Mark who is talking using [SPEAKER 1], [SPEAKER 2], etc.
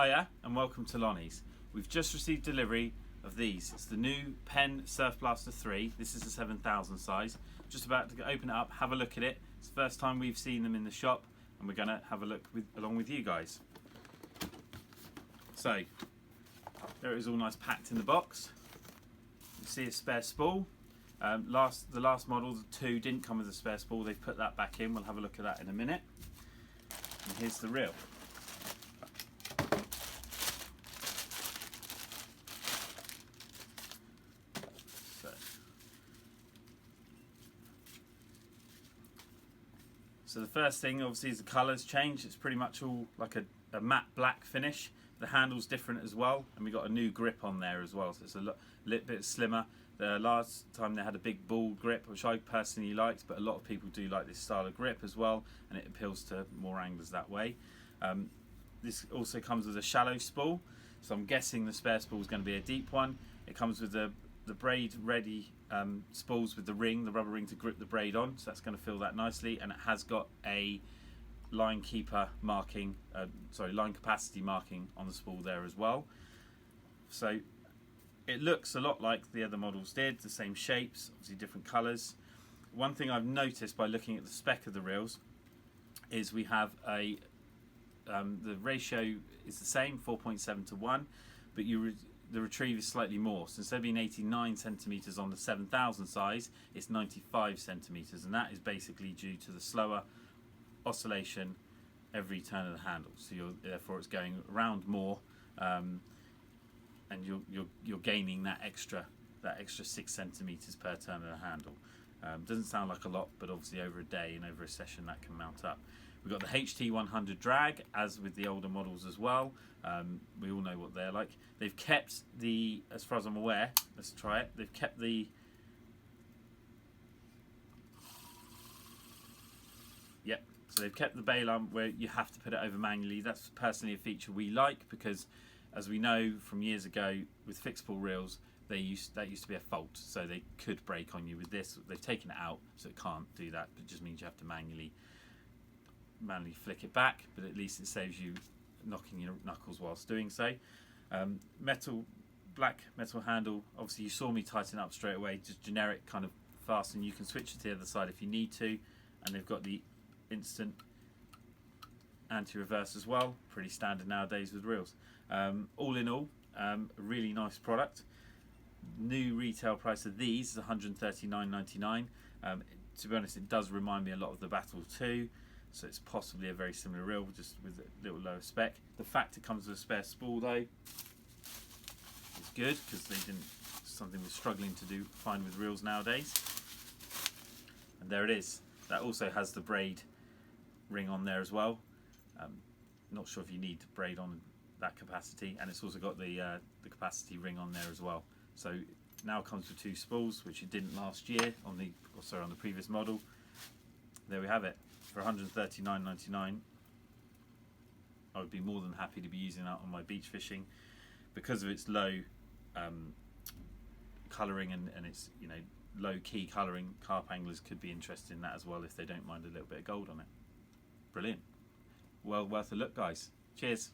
[SPEAKER 1] Hiya and welcome to Lonnie's. We've just received delivery of these. It's the new Penn SurfBlaster III. This is the 7000 size. Just about to open it up, have a look at it. It's the first time we've seen them in the shop and we're going to have a look along with you guys. So, there it is all nice packed in the box. You see a spare spool. The last model, the 2, didn't come with a spare spool. They've put that back in. We'll have a look at that in a minute. And here's the reel. So the first thing obviously is the colours change. It's pretty much all like a matte black finish. The handle's different as well, and we got a new grip on there as well, so it's a little bit slimmer. The last time they had a big ball grip, which I personally liked, but a lot of people do like this style of grip as well, and it appeals to more anglers that way. This also comes with a shallow spool, so I'm guessing the spare spool is going to be a deep one. It comes with the Braid ready spools with the rubber ring to grip the braid on, so that's going to fill that nicely, and it has got a line capacity marking on the spool there as well. So it looks a lot like the other models did, the same shapes, obviously different colours. One thing I've noticed by looking at the spec of the reels is we have the ratio is the same, 4.7 to 1, but the retrieve is slightly more. So instead of being 89 centimeters on the 7000 size, it's 95 centimeters, and that is basically due to the slower oscillation every turn of the handle. So therefore it's going around more, and you're gaining that extra 6 centimeters per turn of the handle. Doesn't sound like a lot, but obviously over a day and over a session that can mount up. We've got the HT100 drag, as with the older models as well. We all know what they're like. They've kept the, as far as I'm aware, let's try it, they've kept the, yep, so they've kept the bail arm where you have to put it over manually. That's personally a feature we like, because as we know from years ago with fixed pull reels, that used to be a fault, so they could break on you. With this, they've taken it out, so it can't do that, but it just means you have to manually flick it back, but at least it saves you knocking your knuckles whilst doing so. Black metal handle. Obviously you saw me tighten up straight away, just generic kind of fasten. You can switch it to the other side if you need to, and they've got the instant anti-reverse as well, pretty standard nowadays with reels. All in all, a really nice product. New retail price of these is $139.99. To be honest, it does remind me a lot of the Battle 2, so it's possibly a very similar reel, just with a little lower spec. The fact it comes with a spare spool though is good, because something we're struggling to find with reels nowadays. And there it is. That also has the braid ring on there as well. Not sure if you need braid on that capacity, and it's also got the capacity ring on there as well. So now it comes with 2 spools, which it didn't last year on the previous model. There we have it. For $139.99, I would be more than happy to be using that on my beach fishing, because of its low colouring and its low key colouring. Carp anglers could be interested in that as well if they don't mind a little bit of gold on it. Brilliant. Well worth a look, guys. Cheers.